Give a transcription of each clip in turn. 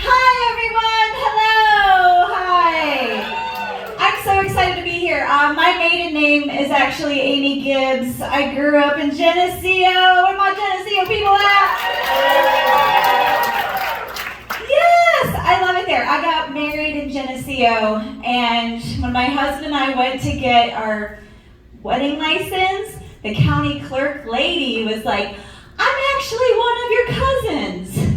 Hi, everyone. Hello. Hi. I'm so excited to be here. My maiden name is actually Amy Gibbs. I grew up in Geneseo. Where my Geneseo people at? Yes, I love it there. I got married in Geneseo, and when my husband and I went to get our wedding license, the county clerk lady was like, "I'm actually one of your cousins."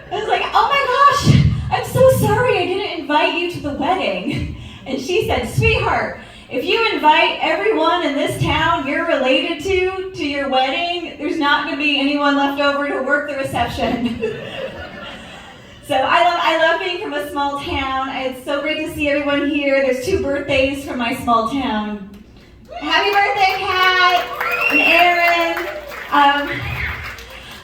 I was like, "Oh my gosh, I'm so sorry I didn't invite you to the wedding." And she said, "Sweetheart, if you invite everyone in this town you're related to your wedding, there's not going to be anyone left over to work the reception." So I love being from a small town. It's so great to see everyone here. There's 2 birthdays from my small town. Happy birthday, Pat and Aaron.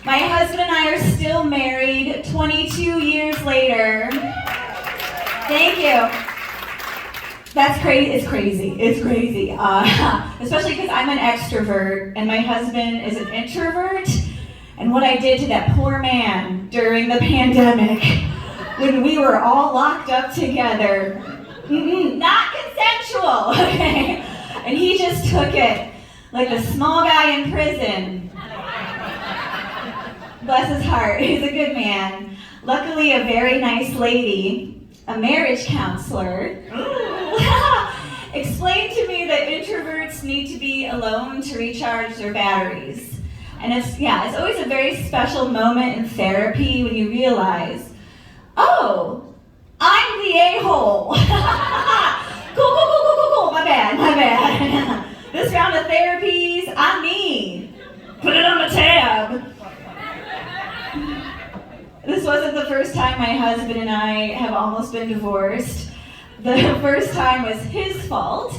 My husband and I are still married 22 years later. Thank you. That's crazy. It's crazy. It's crazy. Especially because I'm an extrovert and my husband is an introvert. And what I did to that poor man during the pandemic when we were all locked up together. Not consensual, okay? And he just took it like a small guy in prison. Bless his heart, he's a good man. Luckily, a very nice lady, a marriage counselor, explained to me that introverts need to be alone to recharge their batteries. And it's always a very special moment in therapy when you realize, oh, I'm the a-hole. Cool, my bad. This round of therapies, I'm me. Put it on the tab. This wasn't the first time my husband and I have almost been divorced. The first time was his fault.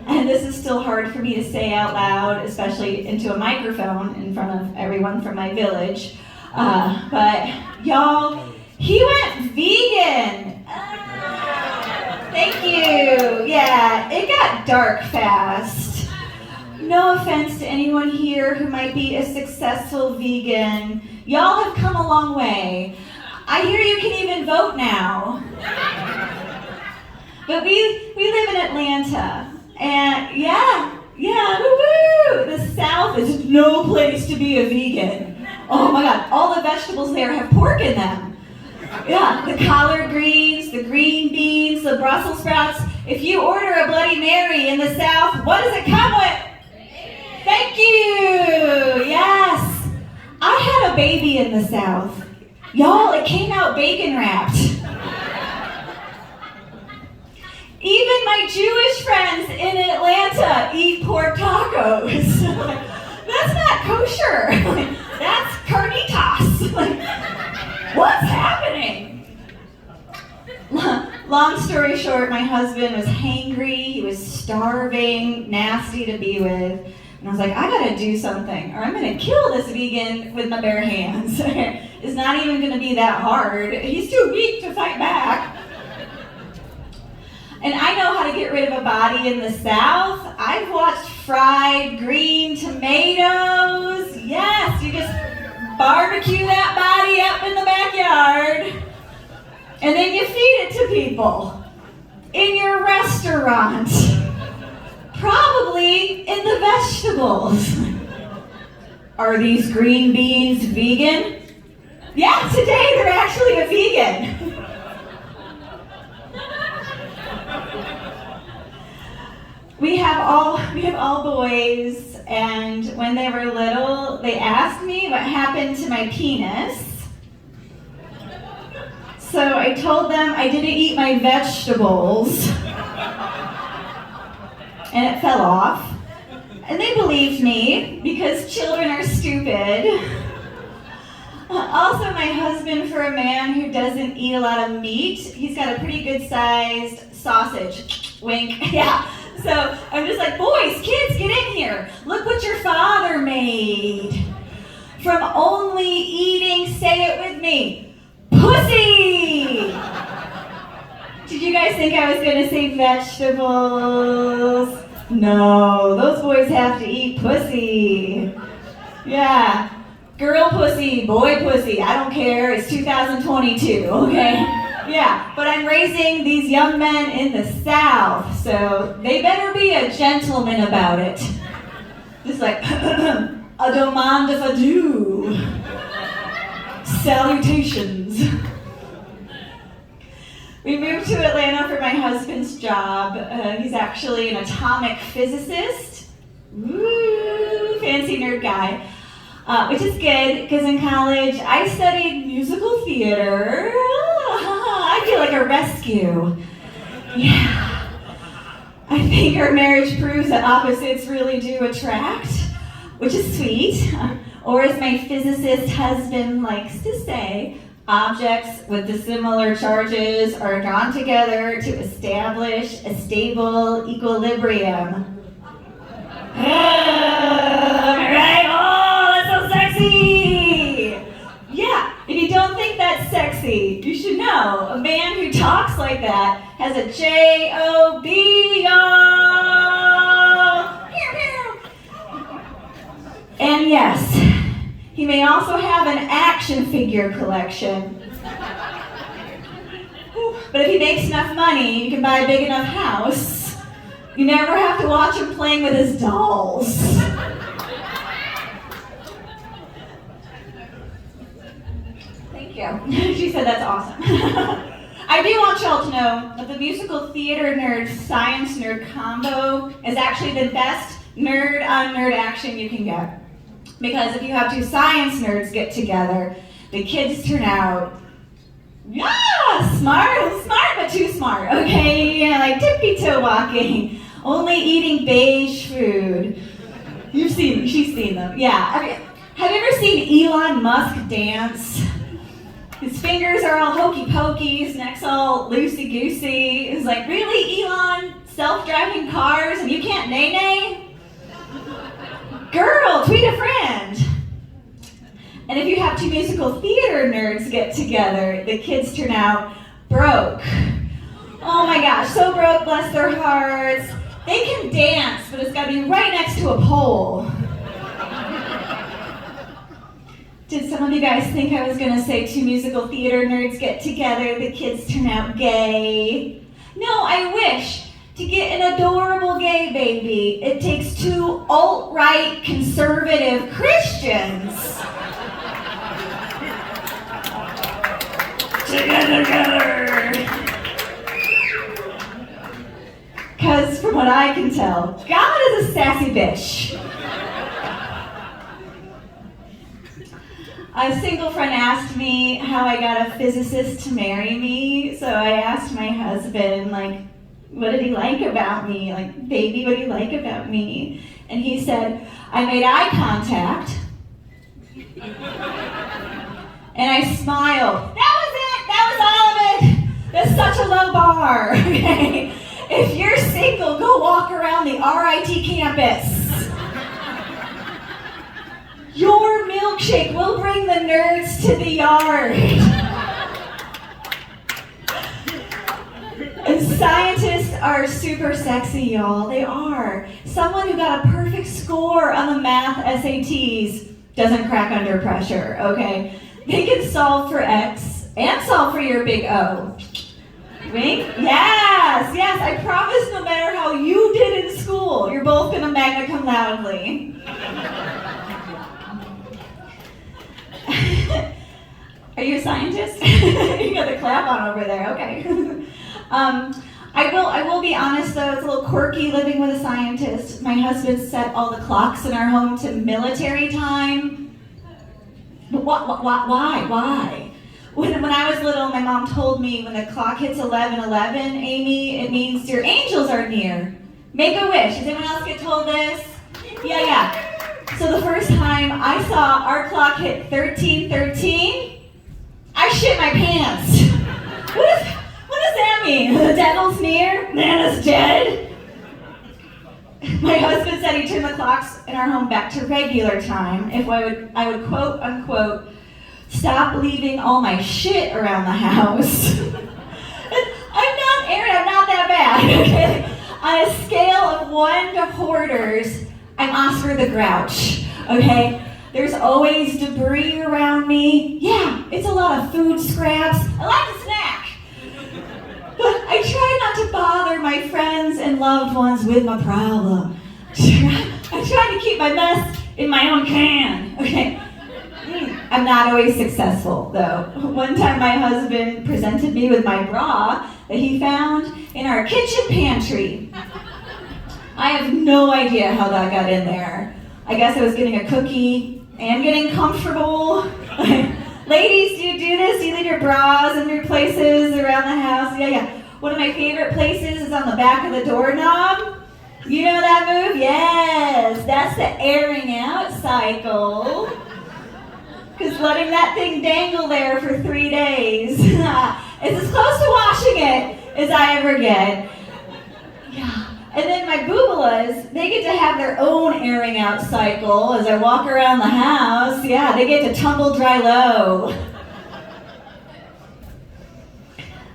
And this is still hard for me to say out loud, especially into a microphone in front of everyone from my village. But y'all, he went vegan. Thank you. Yeah, it got dark fast. No offense to anyone here who might be a successful vegan. Y'all have come a long way. I hear you can even vote now. But we live in Atlanta. And woo-woo! The South is no place to be a vegan. Oh my God, all the vegetables there have pork in them. Yeah, the collard greens, the green beans, the Brussels sprouts. If you order a Bloody Mary in the South, what does it come with? Thank you, yes. I had a baby in the South. Y'all, it came out bacon wrapped. Even my Jewish friends in Atlanta eat pork tacos. That's not kosher. That's carnitas. What's happening? Long story short, my husband was hangry, he was starving, nasty to be with. And I was like, I gotta do something, or I'm gonna kill this vegan with my bare hands. It's not even gonna be that hard. He's too weak to fight back. And I know how to get rid of a body in the South. I've watched fried green tomatoes. Yes, you just barbecue that body up in the backyard. And then you feed it to people. In your restaurant. Probably in the vegetables. Are these green beans vegan? Yeah, today they're actually a vegan. We have all boys, and when they were little, they asked me what happened to my penis. So I told them I didn't eat my vegetables, and it fell off. And they believed me, because children are stupid. Also, my husband, for a man who doesn't eat a lot of meat, he's got a pretty good sized sausage. Wink, yeah. So I'm just like, boys, kids, get in here. Look what your father made. From only eating, say it with me, pussy. Did you guys think I was gonna say vegetables? No, those boys have to eat pussy. Yeah. Girl pussy, boy pussy, I don't care, it's 2022, okay? Yeah, but I'm raising these young men in the South, so they better be a gentleman about it. Just like, a demande if I do. Salutations. We moved to Atlanta for my husband's job. He's actually an atomic physicist. Woo, fancy nerd guy. Which is good, because in college I studied musical theater. I feel like a rescue. Yeah. I think our marriage proves that opposites really do attract, which is sweet. Or as my physicist husband likes to say, objects with dissimilar charges are drawn together to establish a stable equilibrium. Right? Oh, that's so sexy! Yeah, if you don't think that's sexy, you should know a man who talks like that has a J-O-B, y'all! And yes, he may also have an action figure collection. But if he makes enough money, you can buy a big enough house. You never have to watch him playing with his dolls. Thank you. She said that's awesome. I do want y'all to know that the musical theater nerd, science nerd combo is actually the best nerd on nerd action you can get. Because if you have two science nerds get together, the kids turn out, yeah, smart but too smart, okay? Yeah, like tippy-toe walking, only eating beige food. She's seen them, yeah. Have you ever seen Elon Musk dance? His fingers are all hokey-pokey, his neck's all loosey-goosey. It's like, really, Elon? Self-driving cars and you can't nay-nay? Girl, tweet a friend. And if you have two musical theater nerds get together, the kids turn out broke. Oh my gosh, so broke, bless their hearts. They can dance, but it's gotta be right next to a pole. Did some of you guys think I was gonna say two musical theater nerds get together, the kids turn out gay? No, I wish. To get an adorable gay baby, it takes two alt-right conservative Christians. Together. Because from what I can tell, God is a sassy bitch. A single friend asked me how I got a physicist to marry me, so I asked my husband, like, what did he like about me? Like, baby, what do you like about me? And he said, I made eye contact. And I smiled. That was it. That was all of it. That's such a low bar. Okay? If you're single, go walk around the RIT campus. Your milkshake will bring the nerds to the yard. And scientists are super sexy, y'all. They are. Someone who got a perfect score on the math SATs doesn't crack under pressure, okay? They can solve for X and solve for your big O. Wink? Yes, I promise no matter how you did in school, you're both gonna magna cum loudly. Are you a scientist? You got the clap on over there, okay. I will be honest though, it's a little quirky living with a scientist. My husband set all the clocks in our home to military time. But why? When I was little, my mom told me when the clock hits 11:11, Amy, it means your angels are near. Make a wish. Does anyone else get told this? Yeah. So the first time I saw our clock hit 13:13, I shit my pants. What does that mean? The devil's near? Nana's dead? My husband said he turned the clocks in our home back to regular time if I would quote unquote stop leaving all my shit around the house. I'm not Aaron, I'm not that bad, okay? On a scale of 1 to hoarders, I'm Oscar the Grouch, okay? There's always debris around me. Yeah, it's a lot of food scraps. I like to snack. But I try not to bother my friends and loved ones with my problem. I try to keep my mess in my own can, okay? I'm not always successful, though. One time my husband presented me with my bra that he found in our kitchen pantry. I have no idea how that got in there. I guess I was getting a cookie and getting comfortable. Ladies, do you do this? Do you leave your bras in your places around the house? Yeah. One of my favorite places is on the back of the doorknob. You know that move? Yes, that's the airing out cycle. Because letting that thing dangle there for 3 days is as close to washing it as I ever get. Yeah. And then my boobalas, they get to have their own airing out cycle as I walk around the house. Yeah, they get to tumble dry low.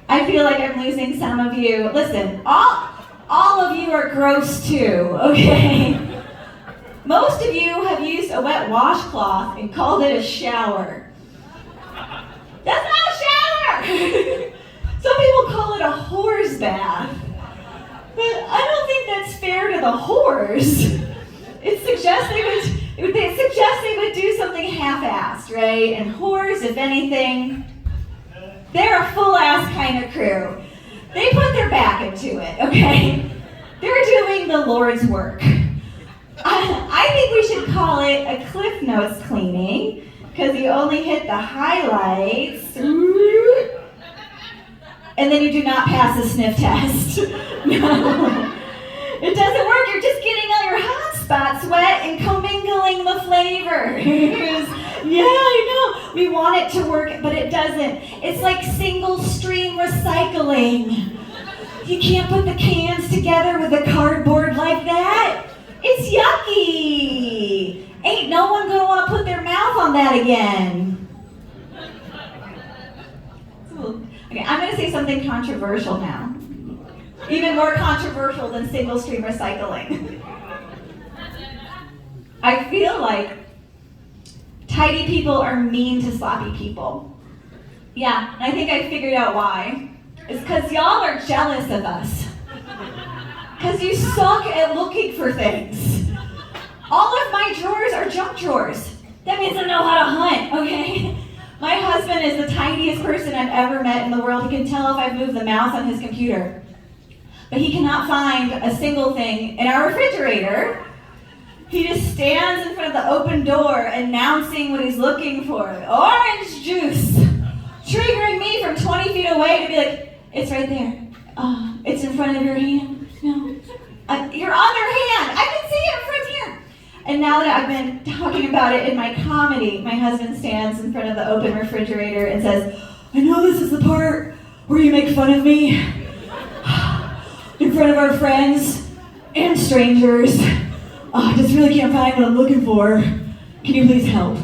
I feel like I'm losing some of you. Listen, all of you are gross too, okay? Most of you have used a wet washcloth and called it a shower. That's not a shower! Some people call it a whore's bath. But I don't think that's fair to the whores. It suggests they would do something half-assed, right? And whores, if anything, they're a full-ass kind of crew. They put their back into it, okay? They're doing the Lord's work. I think we should call it a Cliff Notes cleaning, because you only hit the highlights, and then you do not pass the sniff test. No. It doesn't work. You're just getting all your hot spots wet and commingling the flavor. Yeah, I know. We want it to work, but it doesn't. It's like single stream recycling. You can't put the cans together with the cardboard like that. It's yucky. Ain't no one gonna want to put their mouth on that again. Okay, I'm gonna say something controversial now. Even more controversial than single stream recycling. I feel like tidy people are mean to sloppy people. Yeah, and I think I figured out why. It's because y'all are jealous of us. Because you suck at looking for things. All of my drawers are junk drawers. That means I know how to hunt, okay? My husband is the tidiest person I've ever met in the world. He can tell if I've moved the mouse on his computer. But he cannot find a single thing in our refrigerator. He just stands in front of the open door announcing what he's looking for. Orange juice. Triggering me from 20 feet away to be like, it's right there. It's in front of your hand. No. Your other hand. I can see it from here. And now that I've been talking about it in my comedy, my husband stands in front of the open refrigerator and says, I know this is the part where you make fun of me in front of our friends and strangers. I just really can't find what I'm looking for. Can you please help?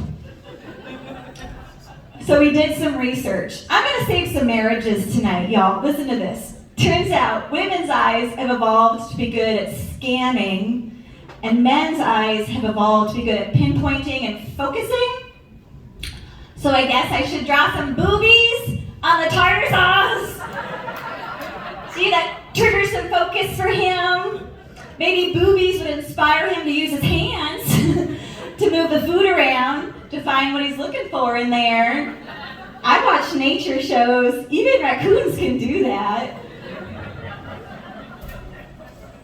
So we did some research. I'm going to save some marriages tonight, y'all. Listen to this. Turns out women's eyes have evolved to be good at scanning, and men's eyes have evolved to be good at pinpointing and focusing. So I guess I should draw some boobies on the tartar sauce. See, that triggers some focus for him. Maybe boobies would inspire him to use his hands to move the food around to find what he's looking for in there. I watch nature shows. Even raccoons can do that.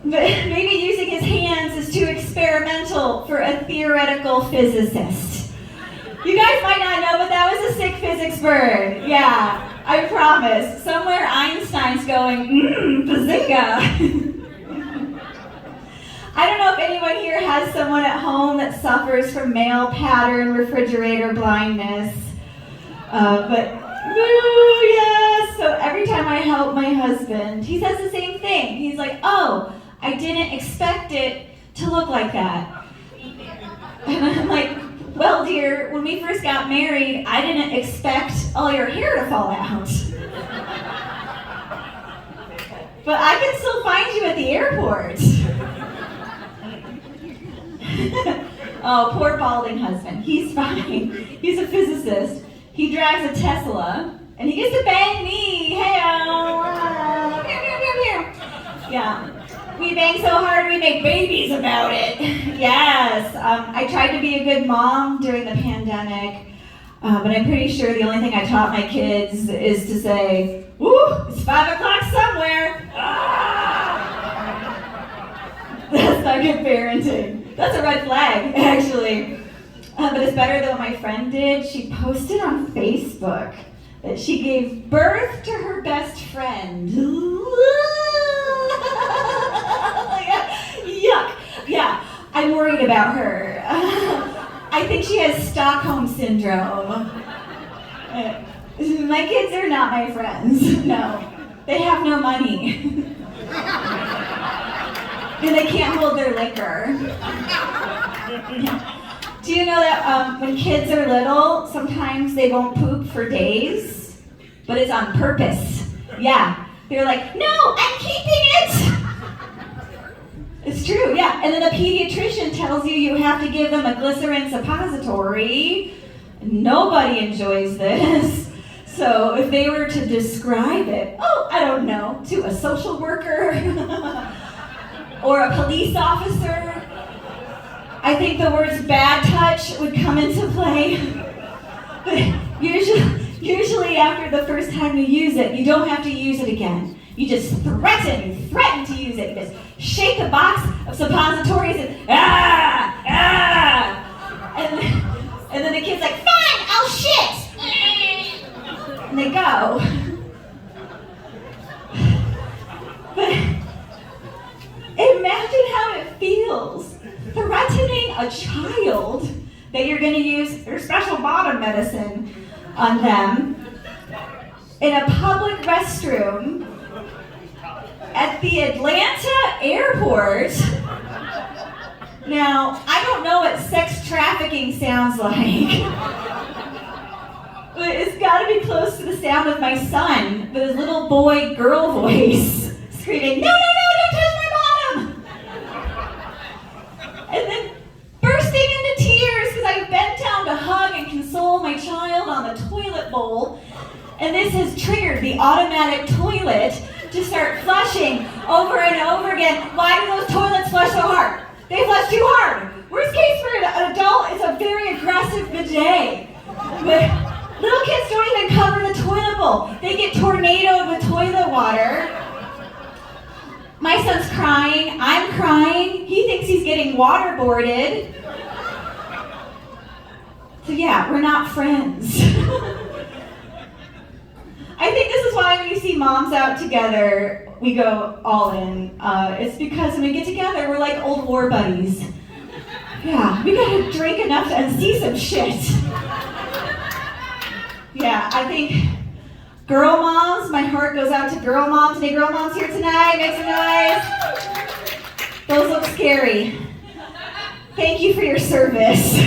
But maybe using his hands is too experimental for a theoretical physicist. You guys might not know, but that was a sick physics bird. Yeah, I promise. Somewhere Einstein's going, bazinga. I don't know if anyone here has someone at home that suffers from male pattern refrigerator blindness. But, woo, yes. So every time I help my husband, he says the same thing. He's like, oh, I didn't expect it to look like that. And I'm like, well, dear, when we first got married, I didn't expect all your hair to fall out. But I can still find you at the airport. Oh, poor balding husband. He's fine. He's a physicist. He drives a Tesla, and he gets to bang me. Hey-o. Yeah. We bang so hard we make babies about it. Yes. I tried to be a good mom during the pandemic, but I'm pretty sure the only thing I taught my kids is to say, "Woo, it's 5 o'clock somewhere." That's not good parenting. That's a red flag, actually. But it's better than what my friend did. She posted on Facebook that she gave birth to her best friend. Yuck. Yeah, I'm worried about her. I think she has Stockholm Syndrome. My kids are not my friends. No. They have no money. And they can't hold their liquor. Do you know that when kids are little, sometimes they won't poop for days, but it's on purpose? Yeah. They're like, no, I'm keeping it. It's true, yeah. And then the pediatrician tells you you have to give them a glycerin suppository. Nobody enjoys this. So if they were to describe it, I don't know, to a social worker or a police officer, I think the words bad touch would come into play. But usually after the first time you use it, you don't have to use it again. You just threaten to use it. You just shake the box of suppositories and and then the kid's like, fine, I'll shit. And they go. But imagine how it feels threatening a child that you're going to use their special bottom medicine on them in a public restroom at the Atlanta airport. Now, I don't know what sex trafficking sounds like, but it's got to be close to the sound of my son with his little boy girl voice screaming, no, don't touch my bottom! And then bursting into tears because I bent down to hug and console my child on the toilet bowl, and this has triggered the automatic toilet to start flushing over and over again. Why do those toilets flush so hard? They flush too hard. Worst case for an adult is a very aggressive bidet. But little kids don't even cover the toilet bowl. They get tornadoed with toilet water. My son's crying. I'm crying. He thinks he's getting waterboarded. So yeah, we're not friends. I think this is why when you see moms out together, we go all in. It's because when we get together, we're like old war buddies. Yeah, we gotta drink enough and see some shit. Yeah, I think girl moms, my heart goes out to girl moms. Any girl moms here tonight? Make some noise. Those look scary. Thank you for your service.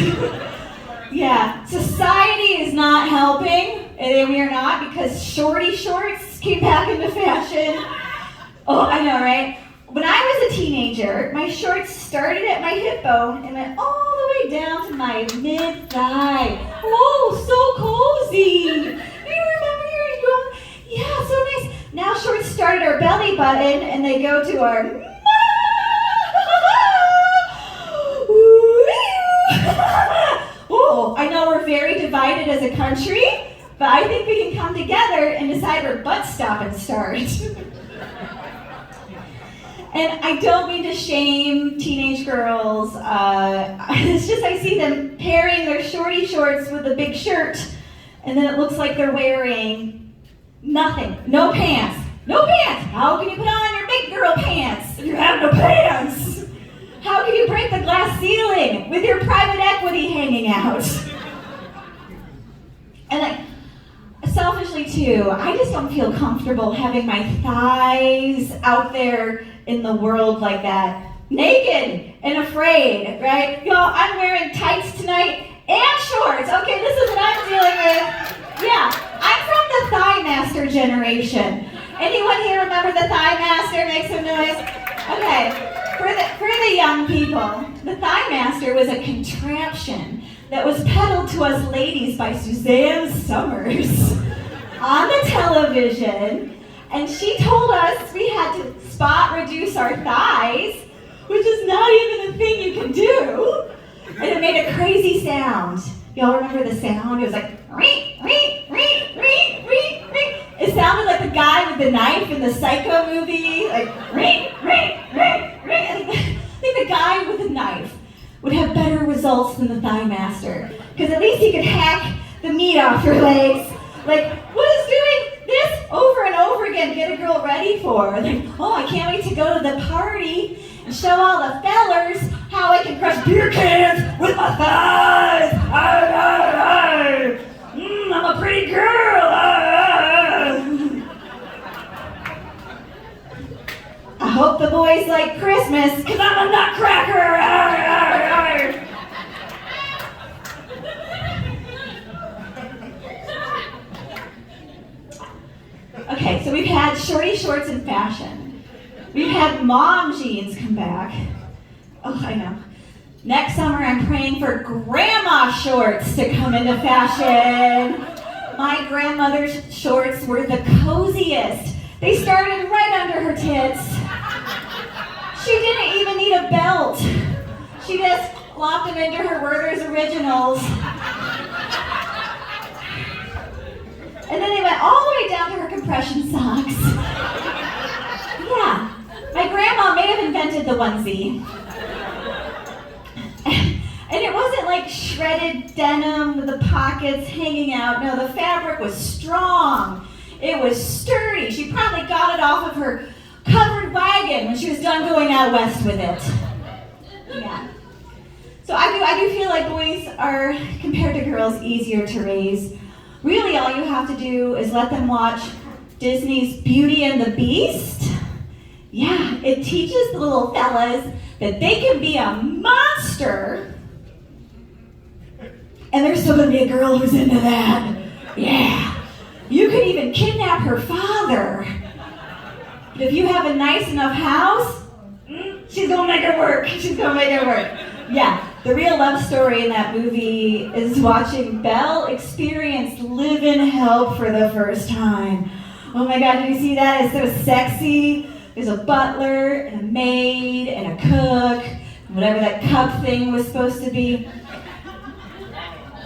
Yeah, society is not helping. And we are not, because shorty shorts came back into fashion. Oh, I know, right? When I was a teenager, my shorts started at my hip bone and went all the way down to my mid-thigh. Oh, so cozy. Do you remember your, yeah, so nice. Now shorts start at our belly button and they go to our Oh, I know we're very divided as a country, but I think we can come together and decide where butts stop and start. And I don't mean to shame teenage girls. It's just I see them pairing their shorty shorts with a big shirt, and then it looks like they're wearing nothing. No pants. No pants! How can you put on your big girl pants if you have no pants? How can you break the glass ceiling with your private equity hanging out? And selfishly too, I just don't feel comfortable having my thighs out there in the world like that. Naked and afraid, right? Y'all, I'm wearing tights tonight and shorts. Okay, this is what I'm dealing with. Yeah, I'm from the Thigh Master generation. Anyone here remember the Thigh Master? Make some noise. Okay, for the young people. the Thigh Master was a contraption that was peddled to us ladies by Suzanne Summers on the television, and she told us we had to spot reduce our thighs, which is not even a thing you can do, and it made a crazy sound. Y'all remember the sound? It was like, reek, reek, reek, reek, reek, reek. It sounded like the guy with the knife in the Psycho movie, like, reek, reek, reek, reek. I think the guy with the knife would have better results than the Thigh Master, because at least he could hack the meat off your legs. Like, what is doing this over and over again get a girl ready for? Like, oh, I can't wait to go to the party and show all the fellers how I can crush beer cans with my thighs. I'm a pretty girl. I hope the boys like Christmas, because I'm a nutcracker. Okay, so we've had shorty shorts in fashion. We've had mom jeans come back. Oh, I know. Next summer, I'm praying for grandma shorts to come into fashion. My grandmother's shorts were the coziest. They started right under her tits. She didn't even need a belt. She just locked them into her Werther's Originals. And then they went all the way down to her compression socks. Yeah, my grandma may have invented the onesie. And it wasn't like shredded denim with the pockets hanging out. No, the fabric was strong. It was sturdy. She probably got it off of her covered wagon when she was done going out west with it. Yeah. So I do feel like boys are, compared to girls, easier to raise. Really, all you have to do is let them watch Disney's Beauty and the Beast. Yeah, it teaches the little fellas that they can be a monster, and there's still gonna be a girl who's into that. Yeah. You could even kidnap her father. But if you have a nice enough house, she's gonna make it work. She's gonna make it work. Yeah, the real love story in that movie is watching Belle experience live-in help for the first time. Oh my God, did you see that? It's so sexy. There's a butler and a maid and a cook, whatever that cup thing was supposed to be.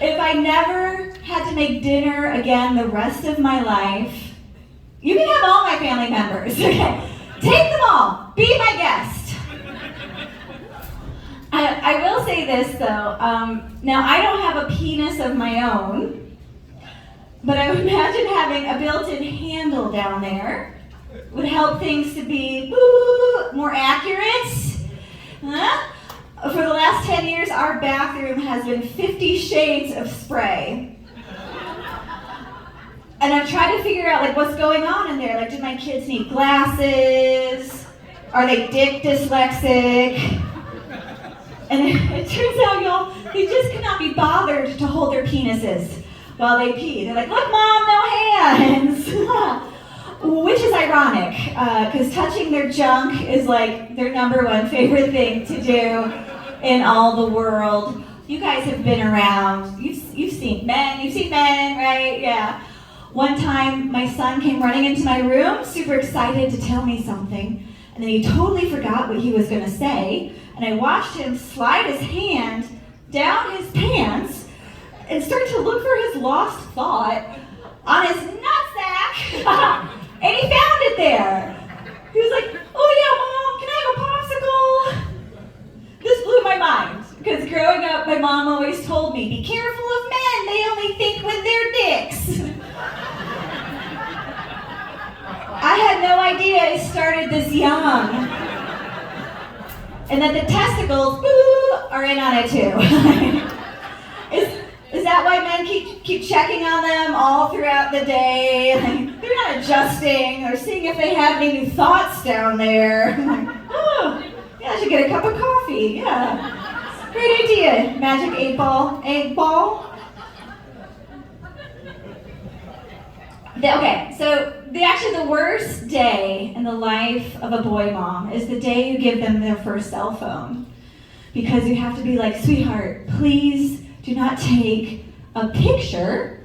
If I never had to make dinner again the rest of my life, you can have all my family members, okay? Take them all, be my guest. I will say this though, now I don't have a penis of my own, but I would imagine having a built-in handle down there would help things to be more accurate. Huh? For the last 10 years, our bathroom has been 50 shades of spray. And I've tried to figure out like what's going on in there. Like, do my kids need glasses? Are they dick dyslexic? And it turns out, y'all, they just cannot be bothered to hold their penises while they pee. They're like, look, Mom, no hands. Which is ironic, because touching their junk is like their #1 favorite thing to do in all the world. You guys have been around. You've seen men, right? Yeah. One time, my son came running into my room, super excited to tell me something, and then he totally forgot what he was going to say, and I watched him slide his hand down his pants and start to look for his lost thought on his nutsack, and he found it there. He was like, oh yeah, Mom, can I have a popsicle? This blew my mind, because growing up, my mom always told me, be careful of men, they only think with their dicks. I had no idea it started this young. And that the testicles, are in on it too. Is that why men keep checking on them all throughout the day? Like, they're not adjusting or seeing if they have any new thoughts down there. Like, oh, yeah, I should get a cup of coffee. Yeah, great idea. Magic 8-ball, egg ball. Okay, so the worst day in the life of a boy mom is the day you give them their first cell phone. because you have to be like, sweetheart, please do not take a picture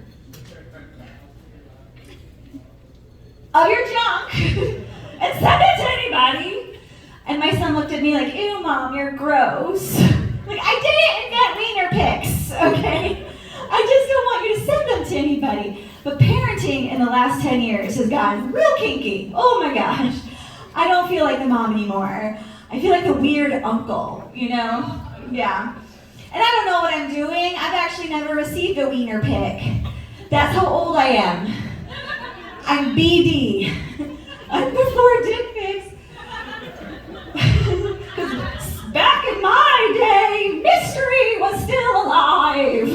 of your junk and send it to anybody. And my son looked at me like, ew, Mom, you're gross. Like, I didn't invent wiener pics, okay? I just don't want you to send them to anybody. But parenting in the last 10 years has gotten real kinky. Oh my gosh. I don't feel like the mom anymore. I feel like the weird uncle, you know? Yeah. And I don't know what I'm doing. I've actually never received a wiener pic. That's how old I am. I'm BD. I'm before dick pics. Back in my day, mystery was still alive.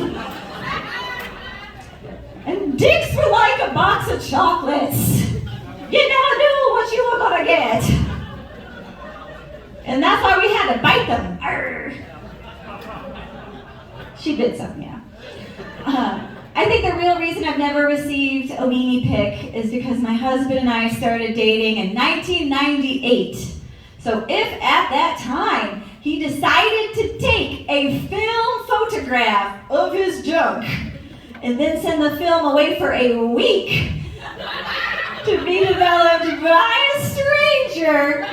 And dicks were like a box of chocolates. You never knew what you were gonna get. And that's why we had to bite them. Arr. She did some, yeah. I think the real reason I've never received a weenie pic is because my husband and I started dating in 1998. So if at that time he decided to take a film photograph of his junk and then send the film away for a week to be developed by a stranger,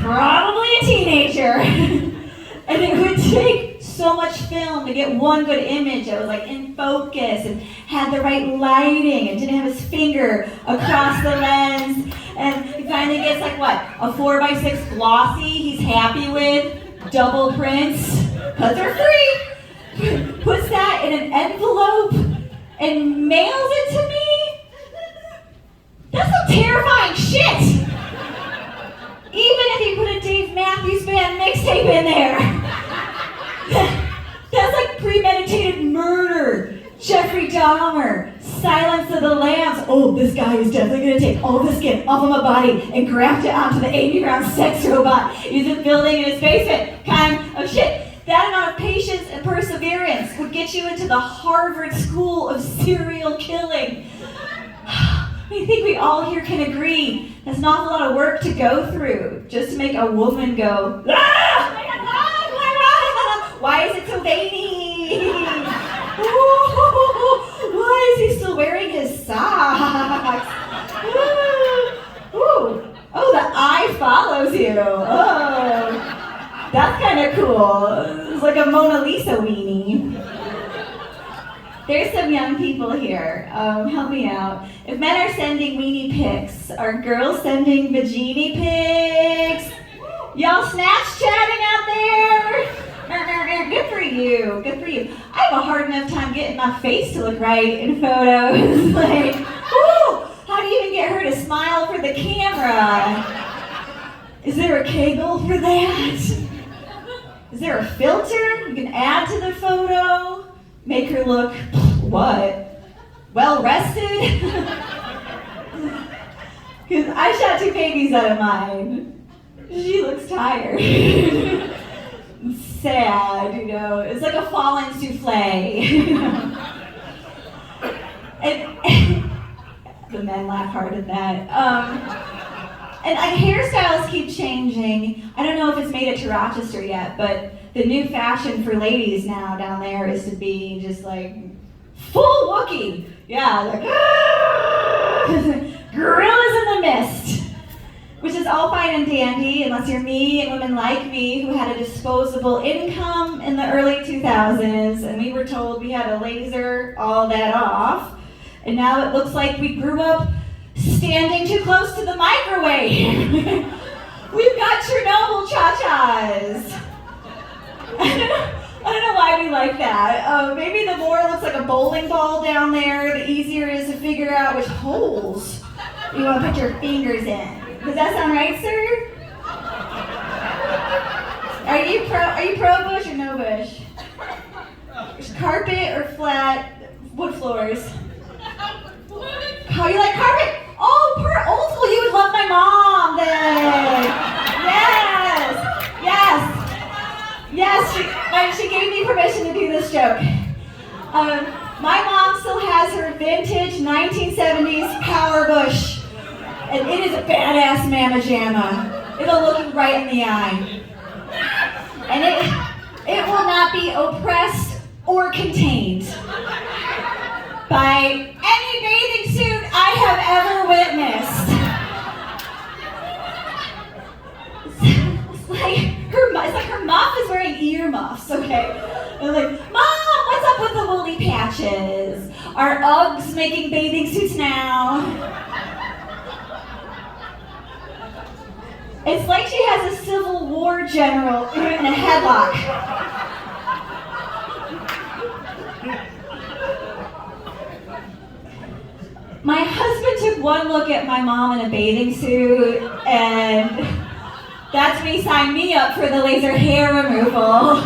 probably a teenager, and it would take so much film to get one good image that was like in focus and had the right lighting and didn't have his finger across the lens, and he finally gets like what, a 4x6 glossy he's happy with, double prints, because they're free, puts that in an envelope and mails it to me. That's some terrifying shit. Even if he put a Dave Matthews Band mixtape in there. That's like premeditated murder. Jeffrey Dahmer, Silence of the Lambs. Oh, this guy is definitely gonna take all the skin off of my body and graft it onto the 80-pound sex robot he's been building in his basement. Kind of shit. That amount of patience and perseverance would get you into the Harvard School of Serial Killing. I think we all here can agree that's an awful lot of work to go through just to make a woman go, ah! Why is it so veiny? Ooh, why is he still wearing his socks? Ooh. Oh, the eye follows you. Oh, that's kind of cool. It's like a Mona Lisa weenie. There's some young people here. Help me out. If men are sending weenie pics, are girls sending vagini pics? Y'all snatch chatting out there? Good for you. Good for you. I have a hard enough time getting my face to look right in photos. Like, ooh, how do you even get her to smile for the camera? Is there a Kegel for that? Is there a filter you can add to the photo? Make her look, what? Well rested? Because I shot 2 babies out of mine. She looks tired. Sad, you know. It's like a fallen souffle. You know? And the men laugh hard at that. And hairstyles keep changing. I don't know if it's made it to Rochester yet, but the new fashion for ladies now down there is to be just like full Wookiee. Yeah, like gorillas in the mist. Which is all fine and dandy unless you're me and women like me who had a disposable income in the early 2000s and we were told we had to laser all that off. And now it looks like we grew up standing too close to the microwave. We've got Chernobyl cha-chas. I don't know why we like that. Maybe the more it looks like a bowling ball down there, the easier it is to figure out which holes you want to put your fingers in. Does that sound right, sir? Are you pro bush or no bush? Carpet or flat wood floors? Oh, you like carpet? Oh, per old school, you would love my mom then. Yes, she gave me permission to do this joke. My mom still has her vintage 1970s power bush. And it is a badass mamma jamma. It'll look you right in the eye. And It will not be oppressed or contained by any bathing suit I have ever witnessed. It's like her muff is wearing earmuffs, okay? They're like, Mom, what's up with the woolly patches? Are Uggs making bathing suits now? It's like she has a Civil War general in a headlock. My husband took one look at my mom in a bathing suit, and that's when he signed me up for the laser hair removal,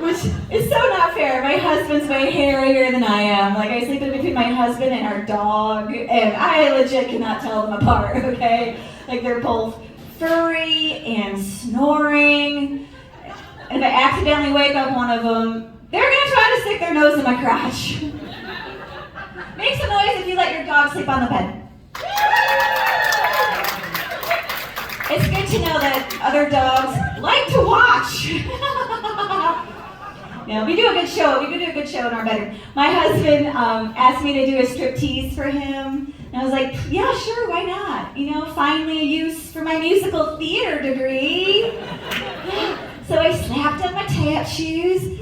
which is so not fair. My husband's way hairier than I am. Like, I sleep in between my husband and our dog, and I legit cannot tell them apart, okay? Like, they're both furry and snoring. And if I accidentally wake up one of them, they're gonna try to stick their nose in my crotch. Make some noise if you let your dog sleep on the bed. It's good to know that other dogs like to watch. No, we do a good show. We do a good show in our bedroom. My husband asked me to do a striptease for him. And I was like, yeah, sure, why not? You know, finally a use for my musical theater degree. So I slapped on my tap shoes.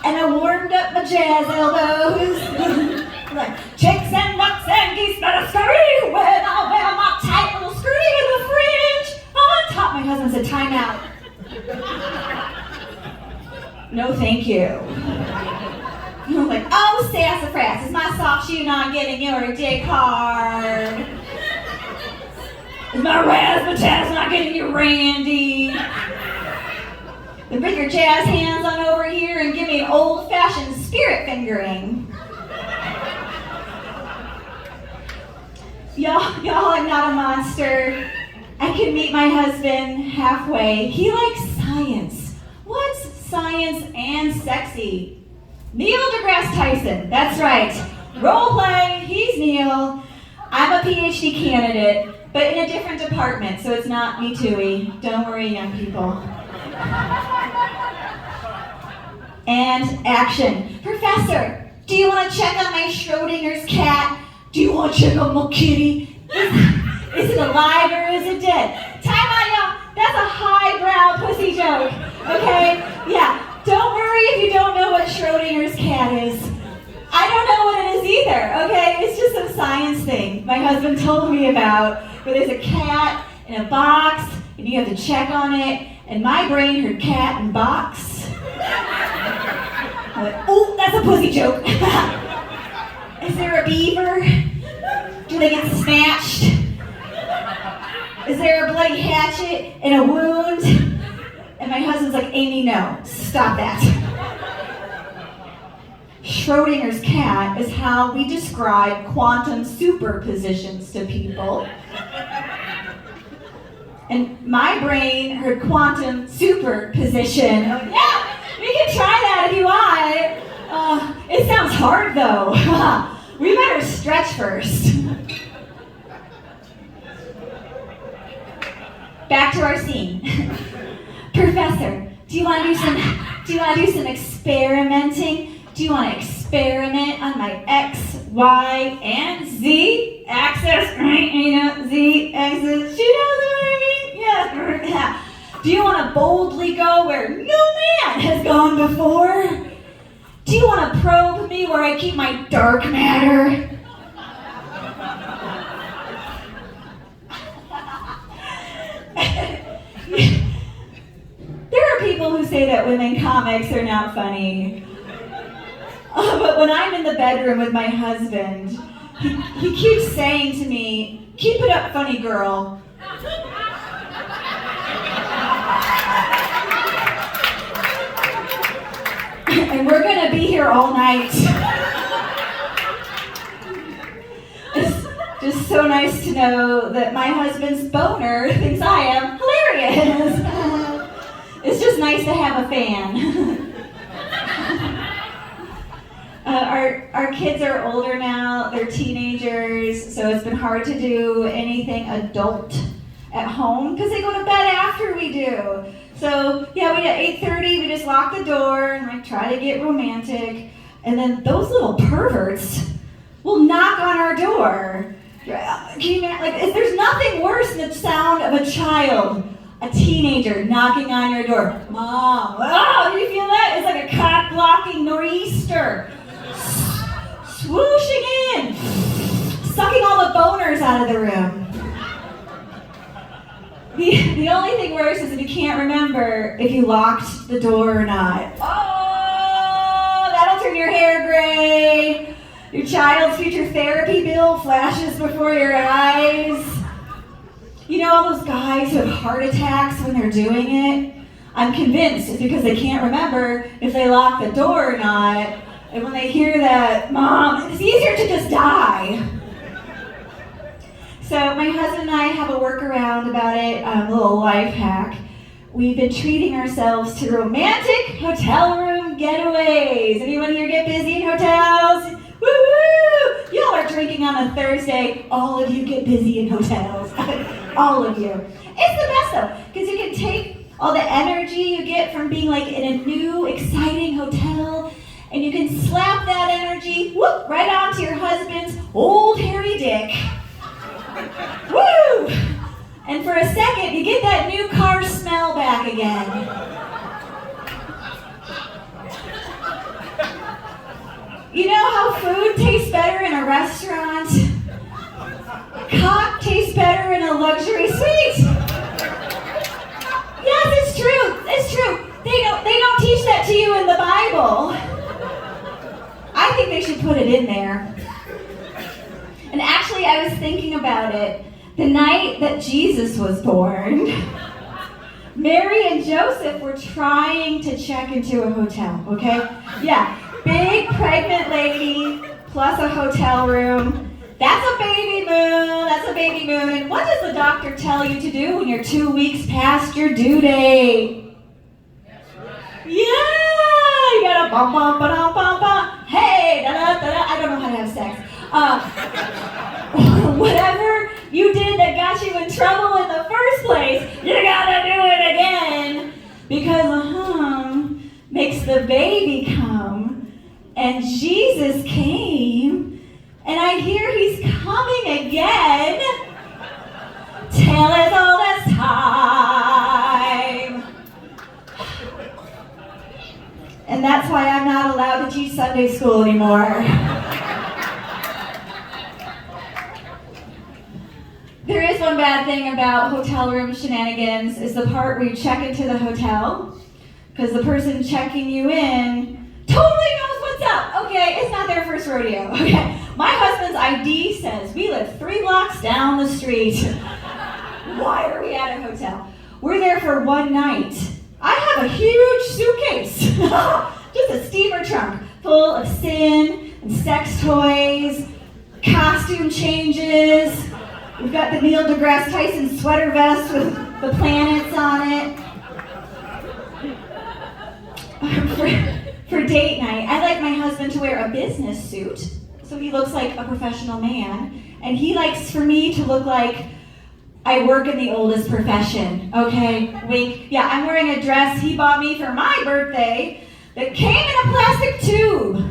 And I warmed up my jazz elbows. Like, chicks and ducks and geese better scurry when I wear my tight little skirt with a fringe on top. My husband said, time out. No, thank you. I'm like, oh, sassafras, is my soft shoe not getting your dick hard? Is my razzmatazz not getting you randy? Then bring your jazz hands on over here and give me an old-fashioned spirit fingering. Y'all, I'm not a monster. I can meet my husband halfway. He likes science. What's science and sexy? Neil deGrasse Tyson, that's right. Role play, he's Neil. I'm a PhD candidate, but in a different department, so it's not me too-y. Don't worry, young people. And action. Professor, do you want to check on my Schrodinger's cat? Do you want to check on my kitty? Is it alive or is it dead? Time out, y'all. That's a highbrow pussy joke, okay? Yeah, don't worry if you don't know what Schrodinger's cat is. I don't know what it is either, okay? It's just some science thing my husband told me about, where there's a cat in a box, and you have to check on it, and my brain heard cat and box. I'm like, oh, that's a pussy joke. Is there a beaver? Do they get snatched? Is there a bloody hatchet and a wound? And my husband's like, Amy, no, stop that. Schrodinger's cat is how we describe quantum superpositions to people. And my brain heard quantum superposition. Yeah, we can try that if you want. It sounds hard though. We better stretch first. Back to our scene. Professor, do you want to do some experimenting? Do you want to experiment on my X, Y, and Z axis? You know, Z axis. She knows what I mean? Yeah. Do you want to boldly go where no man has gone before? Do you want to probe me where I keep my dark matter? There are people who say that women comics are not funny. But when I'm in the bedroom with my husband, he keeps saying to me, keep it up, funny girl. And we're gonna be here all night. It's just so nice to know that my husband's boner thinks I am hilarious. It's just nice to have a fan. Our kids are older now, they're teenagers, so it's been hard to do anything adult at home because they go to bed after we do. So yeah, we at 8:30, we just lock the door and like try to get romantic. And then those little perverts will knock on our door. Can you imagine? Like, there's nothing worse than the sound of a child, a teenager knocking on your door. Mom, oh, do you feel that? It's like a cock-blocking nor'easter. Swooshing in, sucking all the boners out of the room. The only thing worse is if you can't remember if you locked the door or not. Oh, that'll turn your hair gray. Your child's future therapy bill flashes before your eyes. You know all those guys who have heart attacks when they're doing it? I'm convinced it's because they can't remember if they lock the door or not. And when they hear that, Mom, it's easier to just die. So my husband and I have a workaround about it, a little life hack. We've been treating ourselves to romantic hotel room getaways. Anyone here get busy in hotels? Woo-woo! Y'all are drinking on a Thursday. All of you get busy in hotels. All of you. It's the best though, because you can take all the energy you get from being like in a new, exciting hotel, and you can slap that energy, whoop, right onto your husband's old hairy dick. Woo! And for a second, you get that new car smell back again. You know how food tastes better in a restaurant? Cock tastes better in a luxury suite. Yes, it's true. It's true. They don't teach that to you in the Bible. I think they should put it in there. And actually, I was thinking about it. The night that Jesus was born, Mary and Joseph were trying to check into a hotel, okay? Yeah, big pregnant lady plus a hotel room. That's a baby moon, that's a baby moon. And what does the doctor tell you to do when you're 2 weeks past your due date? Yeah, you gotta bum bum ba bum bum. Hey, da da da da. I don't know how to have sex. Whatever you did that got you in trouble in the first place, you gotta do it again. Because makes the baby come. And Jesus came. And I hear he's coming again. Tell us all this time. And that's why I'm not allowed to teach Sunday school anymore. There is one bad thing about hotel room shenanigans is the part where you check into the hotel, because the person checking you in totally knows what's up. Okay, it's not their first rodeo. Okay, my husband's ID says we live 3 blocks down the street. Why are we at a hotel? We're there for one night. I have a huge suitcase, just a steamer trunk full of sin and sex toys, costume changes. We've got the Neil deGrasse Tyson sweater vest with the planets on it. For date night, I like my husband to wear a business suit, so he looks like a professional man, and he likes for me to look like I work in the oldest profession, okay? Wink. Yeah, I'm wearing a dress he bought me for my birthday that came in a plastic tube.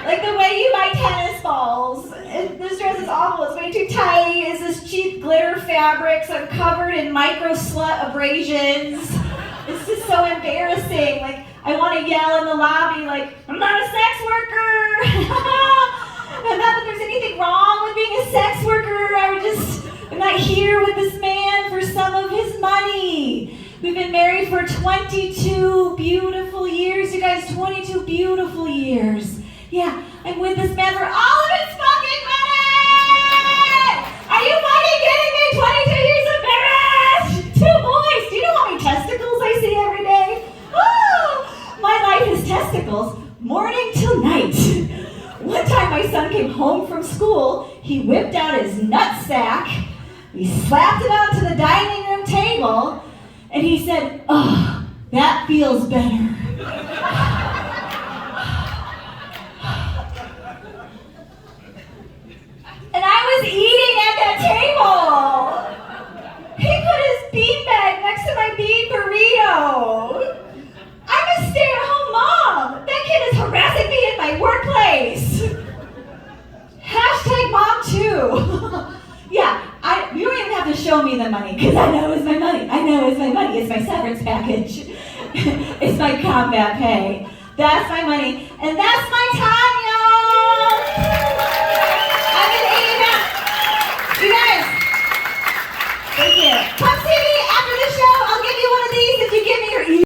Like the way you buy tennis balls. This dress is awful. It's way too tight. It's this cheap glitter fabric, so I'm covered in micro slut abrasions. It's just so embarrassing. Like, I want to yell in the lobby, like, I'm not a sex worker. And not that there's anything wrong with being a sex worker. I'm not here with this man for some of his money. We've been married for 22 beautiful years, you guys. 22 beautiful years. Yeah, I'm with this man for all of his fucking money! Are you fucking kidding me? 22 years of marriage! 2 boys! Do you know how many testicles I see every day? Oh, my life is testicles, morning till night. One time my son came home from school, he whipped out his nutsack, he slapped it onto the dining room table, and he said, "Oh, that feels better." And I was eating at that table. He put his beanbag next to my bean burrito. Yeah, you don't even have to show me the money, because I know it's my money. I know it's my money. It's my severance package. It's my combat pay. That's my money. And that's my time,